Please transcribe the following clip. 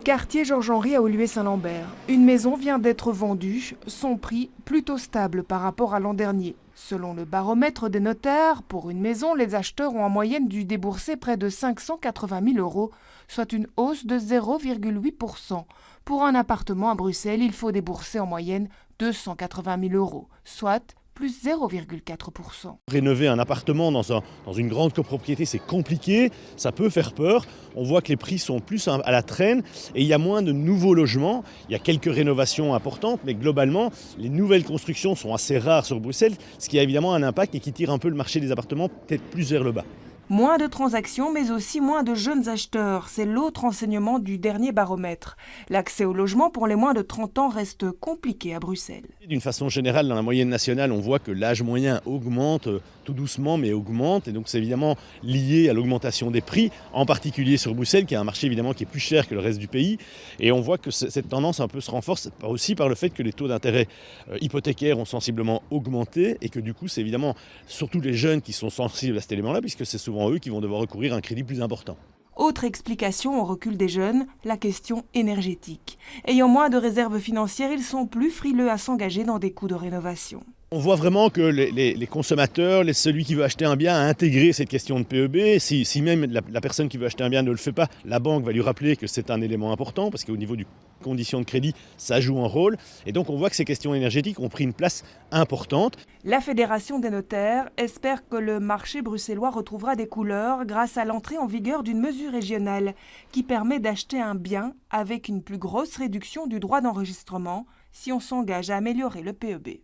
Quartier Georges-Henri à Oluet-Saint-Lambert. Une maison vient d'être vendue, son prix plutôt stable par rapport à l'an dernier. Selon le baromètre des notaires, pour une maison, les acheteurs ont en moyenne dû débourser près de 580 000 euros, soit une hausse de 0,8%. Pour un appartement à Bruxelles, il faut débourser en moyenne 280 000 euros, soit plus 0,4%. Rénover un appartement dans une grande copropriété, c'est compliqué, ça peut faire peur. On voit que les prix sont plus à la traîne et il y a moins de nouveaux logements. Il y a quelques rénovations importantes, mais globalement, les nouvelles constructions sont assez rares sur Bruxelles, ce qui a évidemment un impact et qui tire un peu le marché des appartements peut-être plus vers le bas. Moins de transactions, mais aussi moins de jeunes acheteurs. C'est l'autre enseignement du dernier baromètre. L'accès au logement pour les moins de 30 ans reste compliqué à Bruxelles. D'une façon générale, dans la moyenne nationale, on voit que l'âge moyen augmente tout doucement, mais augmente. Et donc c'est évidemment lié à l'augmentation des prix, en particulier sur Bruxelles, qui est un marché évidemment qui est plus cher que le reste du pays. Et on voit que cette tendance un peu se renforce aussi par le fait que les taux d'intérêt hypothécaires ont sensiblement augmenté et que du coup, c'est évidemment surtout les jeunes qui sont sensibles à cet élément-là, puisque c'est souvent eux qui vont devoir recourir à un crédit plus important. Autre explication au recul des jeunes, la question énergétique. Ayant moins de réserves financières, ils sont plus frileux à s'engager dans des coûts de rénovation. On voit vraiment que les consommateurs, celui qui veut acheter un bien a intégré cette question de PEB. Si même la personne qui veut acheter un bien ne le fait pas, la banque va lui rappeler que c'est un élément important parce qu'au niveau des conditions de crédit, ça joue un rôle. Et donc on voit que ces questions énergétiques ont pris une place importante. La Fédération des notaires espère que le marché bruxellois retrouvera des couleurs grâce à l'entrée en vigueur d'une mesure régionale qui permet d'acheter un bien avec une plus grosse réduction du droit d'enregistrement si on s'engage à améliorer le PEB.